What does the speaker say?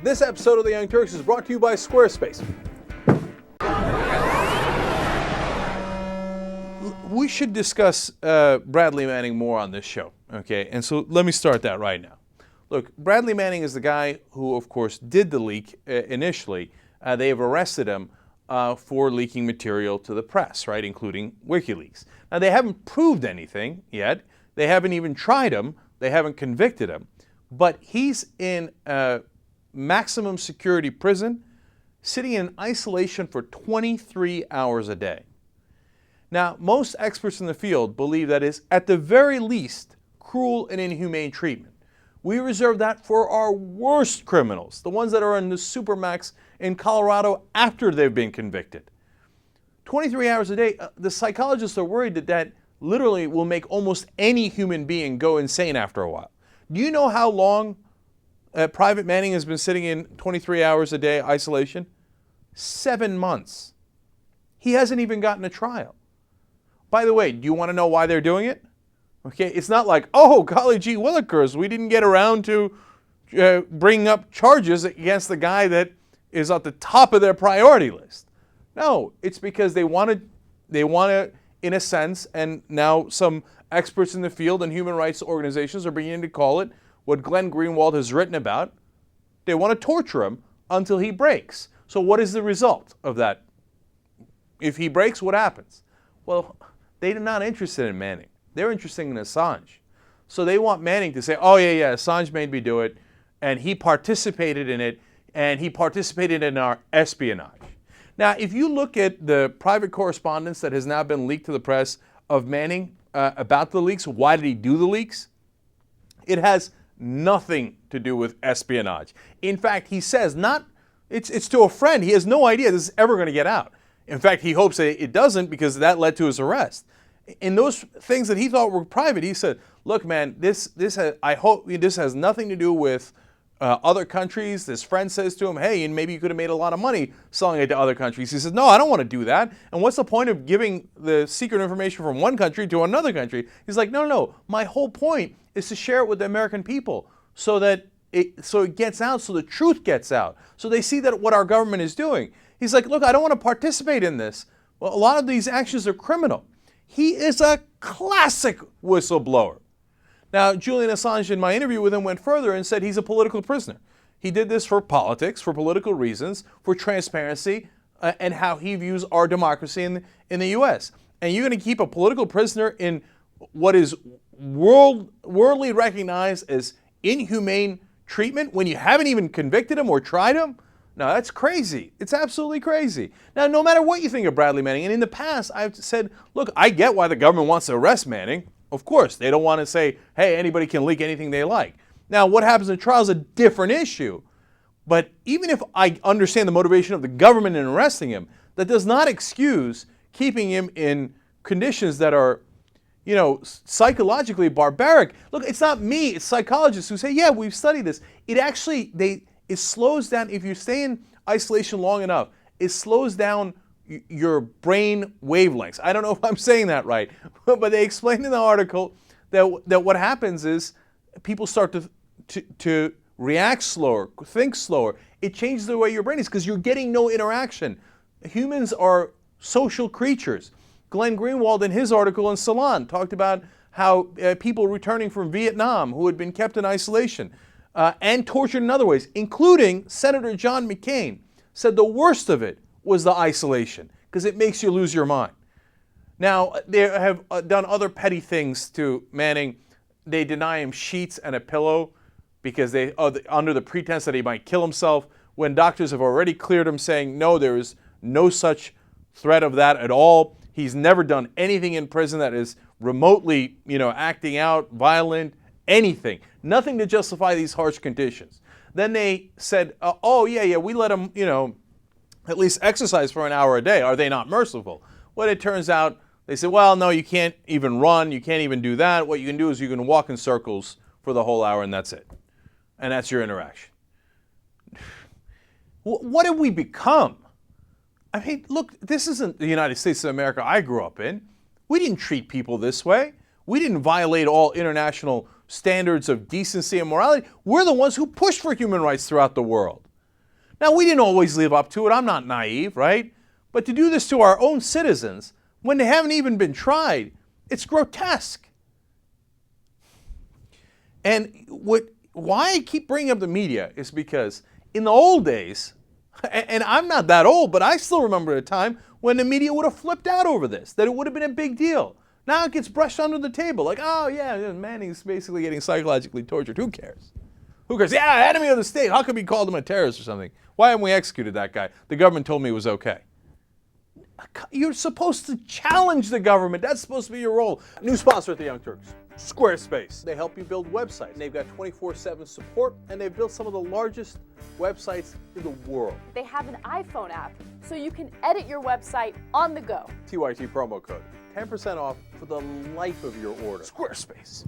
This episode of The Young Turks is brought to you by Squarespace. We should discuss Bradley Manning more on this show, okay? And so let me start that right now. Look, Bradley Manning is the guy who, of course, did the leak initially. They have arrested him for leaking material to the press, right, including WikiLeaks. Now, they haven't proved anything yet. They haven't even tried him. They haven't convicted him. But he's in maximum security prison, sitting in isolation for 23 hours a day. Now, most experts in the field believe that is, at the very least, cruel and inhumane treatment. We reserve that for our worst criminals, the ones that are in the supermax in Colorado after they've been convicted. 23 hours a day, the psychologists are worried that literally will make almost any human being go insane after a while. Do you know how long Private Manning has been sitting in 23 hours a day isolation? 7 months. He hasn't even gotten a trial. By the way, do you want to know why they're doing it? Okay, it's not like, oh, golly gee willikers, we didn't get around to bringing up charges against the guy that is at the top of their priority list. No, it's because they want to, in a sense, and now some experts in the field and human rights organizations are beginning to call it what Glenn Greenwald has written about. They want to torture him until he breaks. So what is the result of that? If he breaks, what happens? Well, they're not interested in Manning. They're interested in Assange. So they want Manning to say, oh, yeah, Assange made me do it, and he participated in it, and he participated in our espionage. Now, if you look at the private correspondence that has now been leaked to the press of Manning about the leaks, why did he do the leaks? It has nothing to do with espionage. In fact, he says it's to a friend. He has no idea this is ever going to get out. In fact, he hopes that it doesn't because that led to his arrest. In those things that he thought were private, he said, look, man, I hope this has nothing to do with other countries. This friend says to him, hey, and maybe you could have made a lot of money selling it to other countries. He says, no, I don't want to do that. And what's the point of giving the secret information from one country to another country? He's like, no. My whole point is to share it with the American people so that it gets out, so the truth gets out, so they see that what our government is doing. He's like, look, I don't want to participate in this. Well, a lot of these actions are criminal. He is a classic whistleblower. Now, Julian Assange, in my interview with him, went further and said he's a political prisoner. He did this for politics, for political reasons, for transparency, and how he views our democracy in the U.S. And you're going to keep a political prisoner in what is worldly recognized as inhumane treatment when you haven't even convicted him or tried him? No, that's crazy. It's absolutely crazy. Now, no matter what you think of Bradley Manning, and in the past I've said, look, I get why the government wants to arrest Manning. Of course, they don't want to say, hey, anybody can leak anything they like. Now, what happens in trial is a different issue. But even if I understand the motivation of the government in arresting him, that does not excuse keeping him in conditions that are, psychologically barbaric. Look, it's not me, it's psychologists who say, yeah, we've studied this. It slows down, if you stay in isolation long enough, it slows down your brain wavelengths. I don't know if I'm saying that right, but they explain in the article that what happens is people start to react slower, think slower. It changes the way your brain is because you're getting no interaction. Humans are social creatures. Glenn Greenwald, in his article in Salon, talked about how people returning from Vietnam who had been kept in isolation and tortured in other ways, including Senator John McCain, said the worst of it was the isolation because it makes you lose your mind. Now, they have done other petty things to Manning. They deny him sheets and a pillow because under the pretense that he might kill himself, when doctors have already cleared him saying, no, there is no such threat of that at all. He's never done anything in prison that is remotely, acting out, violent, anything. Nothing to justify these harsh conditions. Then they said, we let him, at least exercise for an hour a day. Are they not merciful? Well, it turns out they said, well, no, you can't even run. You can't even do that. What you can do is you can walk in circles for the whole hour and that's it. And that's your interaction. What have we become? I mean, look, this isn't the United States of America I grew up in. We didn't treat people this way. We didn't violate all international standards of decency and morality. We're the ones who pushed for human rights throughout the world. Now, we didn't always live up to it. I'm not naive, right? But to do this to our own citizens when they haven't even been tried, it's grotesque. And why I keep bringing up the media is because in the old days, and I'm not that old, but I still remember a time when the media would have flipped out over this, that it would have been a big deal. Now it gets brushed under the table, like, oh yeah, Manning's basically getting psychologically tortured. Who cares? Who cares? Yeah, enemy of the state. How come we called him a terrorist or something? Why haven't we executed that guy? The government told me it was okay. You're supposed to challenge the government. That's supposed to be your role. New sponsor at the Young Turks, Squarespace. They help you build websites. They've got 24/7 support, and they've built some of the largest websites in the world. They have an iPhone app, so you can edit your website on the go. TYT promo code. 10% off for the life of your order. Squarespace.